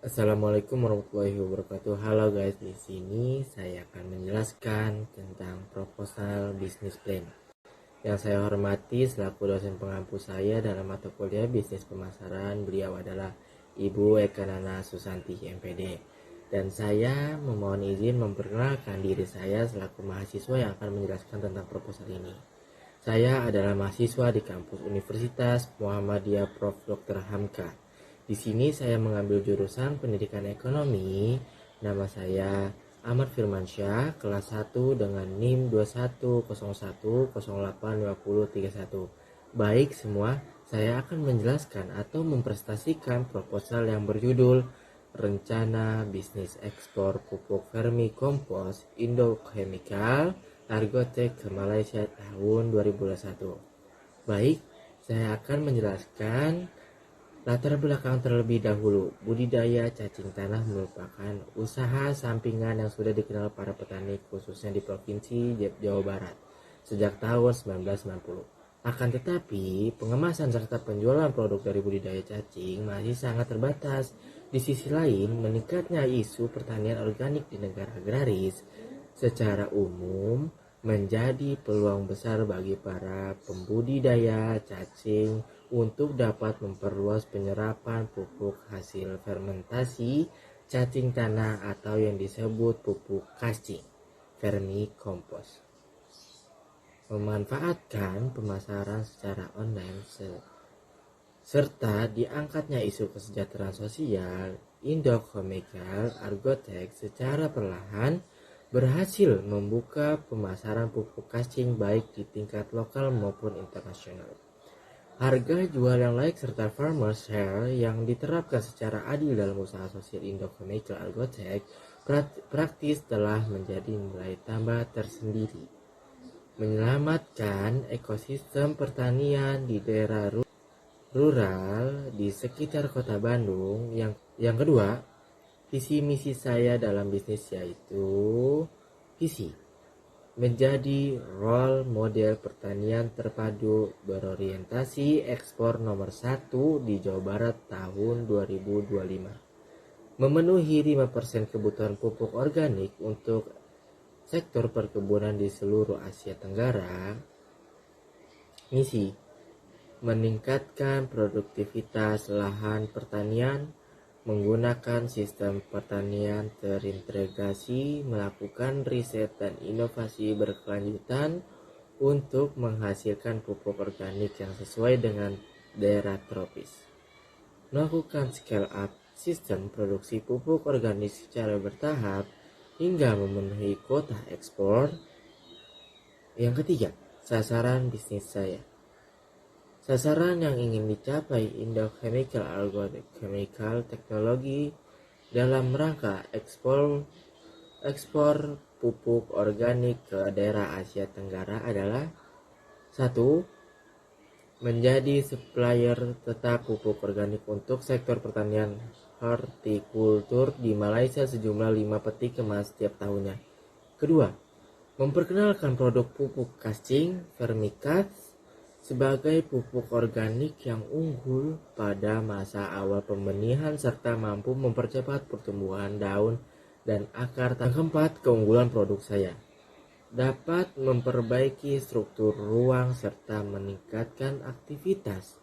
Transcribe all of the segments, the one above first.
Assalamualaikum warahmatullahi wabarakatuh. Halo guys, di sini saya akan menjelaskan tentang proposal business plan. Yang saya hormati selaku dosen pengampu saya dalam mata kuliah bisnis pemasaran, beliau adalah Ibu Eka Nana Susanti MPD. Dan saya memohon izin memperkenalkan diri saya selaku mahasiswa yang akan menjelaskan tentang proposal ini. Saya adalah mahasiswa di kampus Universitas Muhammadiyah Prof. Dr. Hamka. Di sini saya mengambil jurusan Pendidikan Ekonomi. Nama saya Ahmad Firmansyah, kelas 1 dengan NIM 2101085031. Baik semua, saya akan menjelaskan atau mempresentasikan proposal yang berjudul Rencana Bisnis Ekspor Pupuk Vermikompos Indochemical Argotek ke Malaysia tahun 2021. Baik, saya akan menjelaskan latar belakang terlebih dahulu. Budidaya cacing tanah merupakan usaha sampingan yang sudah dikenal para petani khususnya di Provinsi Jawa Barat sejak tahun 1990. Akan tetapi, pengemasan serta penjualan produk dari budidaya cacing masih sangat terbatas. Di sisi lain, meningkatnya isu pertanian organik di negara agraris secara umum menjadi peluang besar bagi para pembudidaya cacing untuk dapat memperluas penyerapan pupuk hasil fermentasi cacing tanah atau yang disebut pupuk cacing vermikompos. Memanfaatkan pemasaran secara online serta diangkatnya isu kesejahteraan sosial, Indochemical Argotek secara perlahan berhasil membuka pemasaran pupuk cacing baik di tingkat lokal maupun internasional. Harga jual yang layak serta farmer share yang diterapkan secara adil dalam usaha sosial Indochemical Argotek praktis telah menjadi nilai tambah tersendiri, menyelamatkan ekosistem pertanian di daerah rural di sekitar kota Bandung. Yang kedua, visi misi saya dalam bisnis yaitu visi menjadi role model pertanian terpadu berorientasi ekspor nomor 1 di Jawa Barat tahun 2025. Memenuhi 5% kebutuhan pupuk organik untuk sektor perkebunan di seluruh Asia Tenggara. Misi meningkatkan produktivitas lahan pertanian menggunakan sistem pertanian terintegrasi, melakukan riset dan inovasi berkelanjutan untuk menghasilkan pupuk organik yang sesuai dengan daerah tropis. Melakukan scale up sistem produksi pupuk organik secara bertahap hingga memenuhi quota ekspor. Yang ketiga, sasaran bisnis saya. Sasaran yang ingin dicapai Indochemical Argotek Chemical Technology dalam rangka ekspor pupuk organik ke daerah Asia Tenggara adalah 1. Menjadi supplier tetap pupuk organik untuk sektor pertanian hortikultur di Malaysia sejumlah 5 peti kemas setiap tahunnya. Kedua, memperkenalkan produk pupuk cacing vermicat sebagai pupuk organik yang unggul pada masa awal pembenihan serta mampu mempercepat pertumbuhan daun dan akar. Yang keempat, keunggulan produk saya dapat memperbaiki struktur ruang serta meningkatkan aktivitas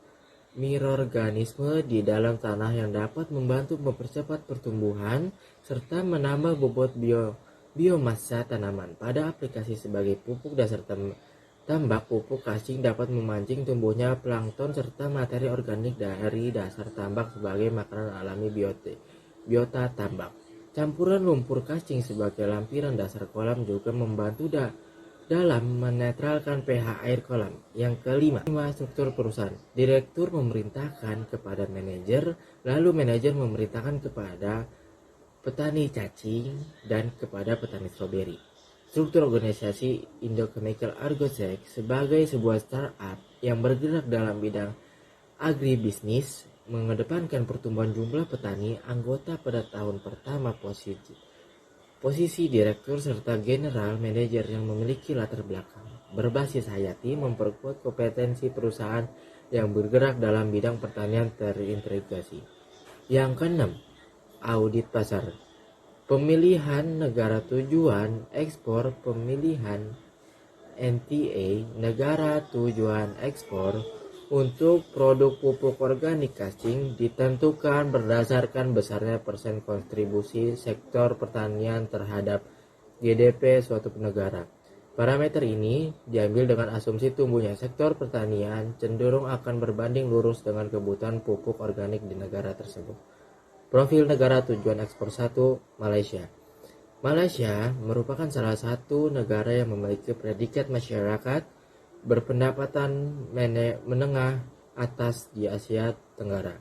mikroorganisme di dalam tanah yang dapat membantu mempercepat pertumbuhan serta menambah bobot biomasa tanaman. Pada aplikasi sebagai pupuk dasar tambak, pupuk cacing dapat memancing tumbuhnya plankton serta materi organik dari dasar tambak sebagai makanan alami biota tambak. Campuran lumpur cacing sebagai lampiran dasar kolam juga membantu dalam menetralkan pH air kolam. Yang kelima, struktur perusahaan. Direktur memerintahkan kepada manajer, lalu manajer memerintahkan kepada petani cacing dan kepada petani stroberi. Struktur organisasi Indochemical Argotek sebagai sebuah startup yang bergerak dalam bidang agribisnis mengedepankan pertumbuhan jumlah petani anggota pada tahun pertama. Posisi direktur serta general manager yang memiliki latar belakang berbasis hayati memperkuat kompetensi perusahaan yang bergerak dalam bidang pertanian terintegrasi. Yang keenam, audit pasar. Pemilihan negara tujuan ekspor. Pemilihan NTA negara tujuan ekspor untuk produk pupuk organik cacing ditentukan berdasarkan besarnya persen kontribusi sektor pertanian terhadap GDP suatu negara. Parameter ini diambil dengan asumsi tumbuhnya sektor pertanian cenderung akan berbanding lurus dengan kebutuhan pupuk organik di negara tersebut. Profil negara tujuan ekspor 1, Malaysia. Malaysia merupakan salah satu negara yang memiliki predikat masyarakat berpendapatan menengah atas di Asia Tenggara.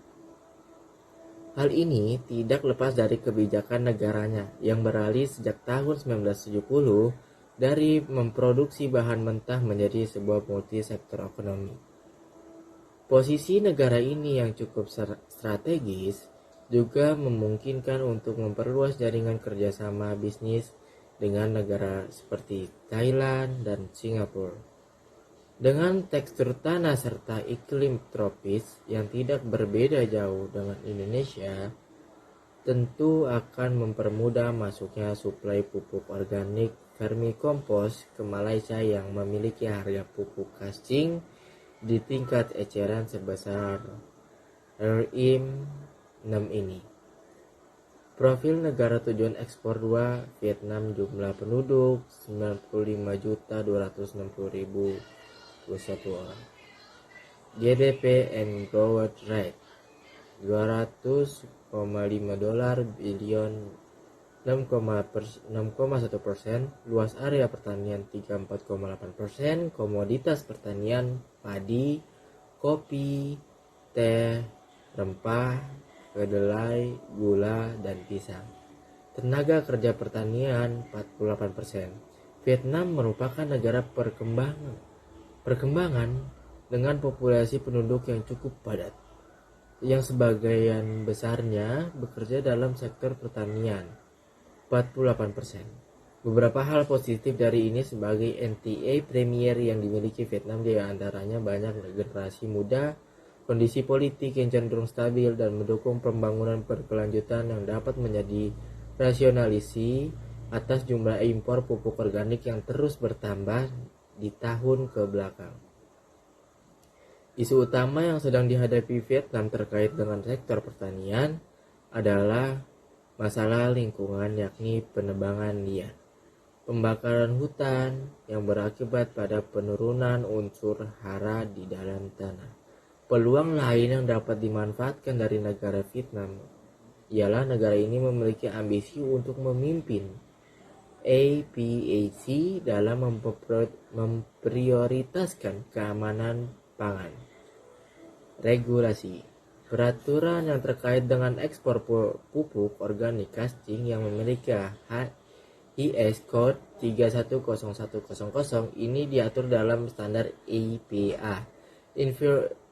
Hal ini tidak lepas dari kebijakan negaranya yang beralih sejak tahun 1970 dari memproduksi bahan mentah menjadi sebuah multisektor ekonomi. Posisi negara ini yang cukup strategis juga memungkinkan untuk memperluas jaringan kerjasama bisnis dengan negara seperti Thailand dan Singapura. Dengan tekstur tanah serta iklim tropis yang tidak berbeda jauh dengan Indonesia, tentu akan mempermudah masuknya suplai pupuk organik vermikompos ke Malaysia yang memiliki harga pupuk cacing di tingkat eceran sebesar RM 6 ini. Profil negara tujuan ekspor 2, Vietnam. Jumlah penduduk 95.260.000 orang. GDP and growth rate $200,5 billion 6,1%, luas area pertanian 34,8%, komoditas pertanian padi, kopi, teh, rempah, kedelai, gula, dan pisang. Tenaga kerja pertanian 48%. Vietnam merupakan negara perkembangan dengan populasi penduduk yang cukup padat, yang sebagian besarnya bekerja dalam sektor pertanian, 48%. Beberapa hal positif dari ini sebagai NTA premier yang dimiliki Vietnam, di antaranya banyak generasi muda, kondisi politik yang cenderung stabil, dan mendukung pembangunan berkelanjutan yang dapat menjadi rasionalisi atas jumlah impor pupuk organik yang terus bertambah di tahun ke belakang. Isu utama yang sedang dihadapi Vietnam terkait dengan sektor pertanian adalah masalah lingkungan, yakni penebangan liar, pembakaran hutan yang berakibat pada penurunan unsur hara di dalam tanah. Peluang lain yang dapat dimanfaatkan dari negara Vietnam ialah negara ini memiliki ambisi untuk memimpin APEC dalam memprioritaskan keamanan pangan. Regulasi. Peraturan yang terkait dengan ekspor pupuk organik cacing yang memiliki HIS Code 310100 ini diatur dalam standar EPA,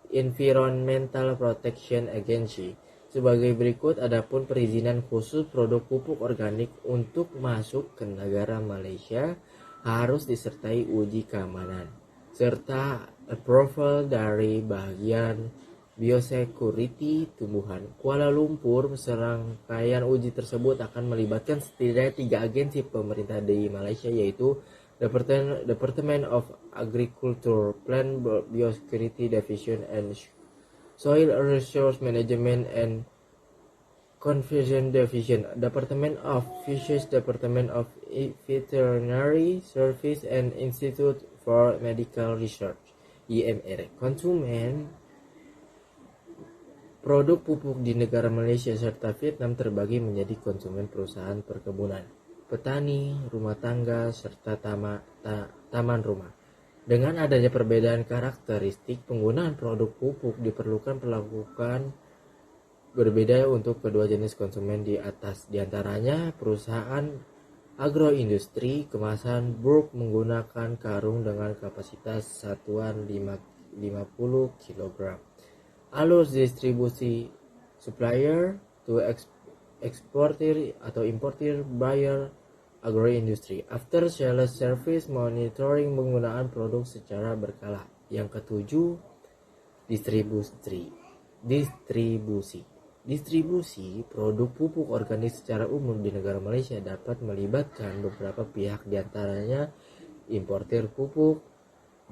Environmental Protection Agency. Sebagai berikut, adapun perizinan khusus produk pupuk organik untuk masuk ke negara Malaysia harus disertai uji keamanan serta approval dari bagian biosecurity tumbuhan. Kuala Lumpur. Serangkaian uji tersebut akan melibatkan setidaknya 3 agensi pemerintah di Malaysia, yaitu Department of Agriculture, Plant Biosecurity Division, and Soil Resource Management and Conservation Division, Department of Fisheries, Department of Veterinary Service, and Institute for Medical Research (IMR). Konsumen produk pupuk di negara Malaysia serta Vietnam terbagi menjadi konsumen perusahaan perkebunan, petani, rumah tangga, serta taman rumah. Dengan adanya perbedaan karakteristik penggunaan produk pupuk, diperlukan perlakuan berbeda untuk kedua jenis konsumen di atas. Di antaranya, perusahaan agroindustri kemasan bulk menggunakan karung dengan kapasitas satuan 50 kg. Alur distribusi supplier to exporter atau importer, buyer, agroindustri, after sales service, monitoring penggunaan produk secara berkala. Yang ketujuh, distribusi. Distribusi produk pupuk organik secara umum di negara Malaysia dapat melibatkan beberapa pihak, diantaranya importir pupuk,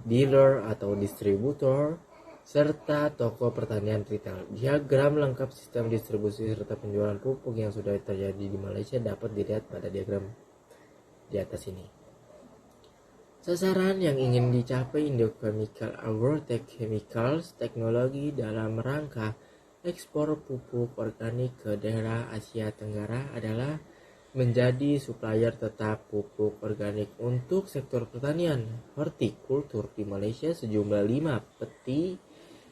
dealer atau distributor, serta toko pertanian retail. Diagram lengkap sistem distribusi serta penjualan pupuk yang sudah terjadi di Malaysia dapat dilihat pada diagram di atas ini. Sasaran yang ingin dicapai Indo Chemical Agrotech Chemicals teknologi dalam rangka ekspor pupuk organik ke daerah Asia Tenggara adalah menjadi supplier tetap pupuk organik untuk sektor pertanian hortikultur di Malaysia sejumlah 5 peti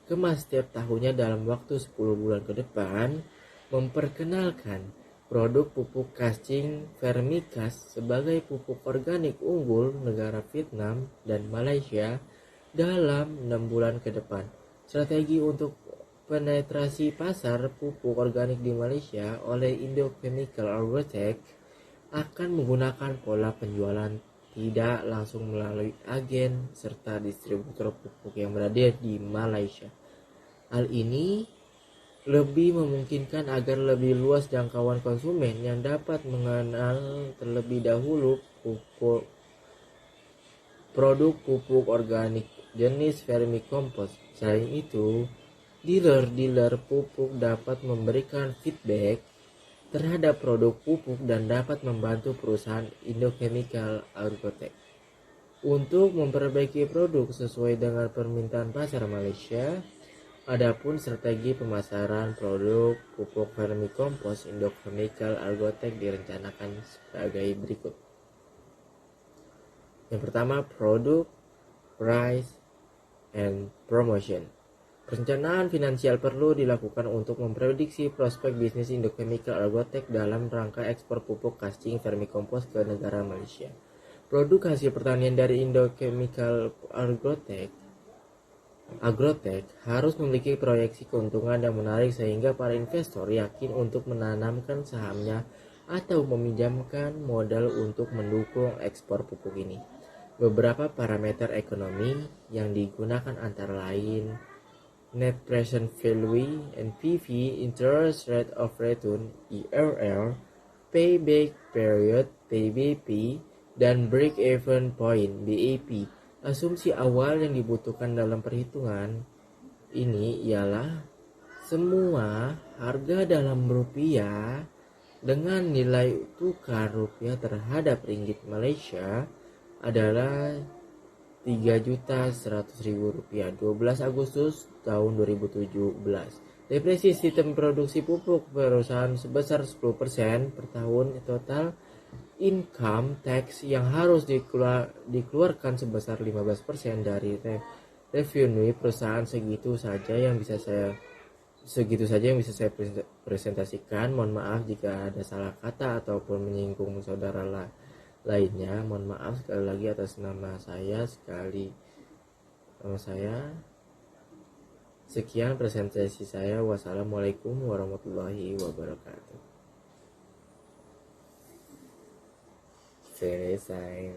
kemas setiap tahunnya dalam waktu 10 bulan ke depan, memperkenalkan produk pupuk cacing vermicast sebagai pupuk organik unggul negara Vietnam dan Malaysia dalam 6 bulan ke depan. Strategi untuk penetrasi pasar pupuk organik di Malaysia oleh Indo Chemical Agrotech akan menggunakan pola penjualan tidak langsung melalui agen serta distributor pupuk yang berada di Malaysia. Hal ini lebih memungkinkan agar lebih luas jangkauan konsumen yang dapat mengenal terlebih dahulu produk pupuk organik jenis vermicompost. Selain itu, dealer pupuk dapat memberikan feedback terhadap produk pupuk dan dapat membantu perusahaan Indo Chemical Agrotech untuk memperbaiki produk sesuai dengan permintaan pasar Malaysia. Adapun strategi pemasaran produk pupuk vermicompost Indo Chemical Agrotech direncanakan sebagai berikut. Yang pertama, produk, price, and promotion. Perencanaan finansial perlu dilakukan untuk memprediksi prospek bisnis Indo Chemical Agrotech dalam rangka ekspor pupuk cacing vermicompost ke negara Malaysia. Produk hasil pertanian dari Indo Chemical Agrotech harus memiliki proyeksi keuntungan yang menarik sehingga para investor yakin untuk menanamkan sahamnya atau meminjamkan modal untuk mendukung ekspor pupuk ini. Beberapa parameter ekonomi yang digunakan antara lain Net Present Value (NPV), Interest Rate of Return (IRR), Payback Period (PBP), dan Break Even Point (BEP). Asumsi awal yang dibutuhkan dalam perhitungan ini ialah semua harga dalam rupiah dengan nilai tukar rupiah terhadap ringgit Malaysia adalah Rp3.100.000 12 Agustus tahun 2017. Depresi sistem produksi pupuk perusahaan sebesar 10% per tahun. Total income tax yang harus dikeluarkan sebesar 15% dari revenue perusahaan. Segitu saja yang bisa saya presentasikan. Mohon maaf jika ada salah kata ataupun menyinggung saudara lainnya. Mohon maaf sekali lagi atas nama saya. Sekian presentasi saya. Wassalamualaikum warahmatullahi wabarakatuh. Selesai.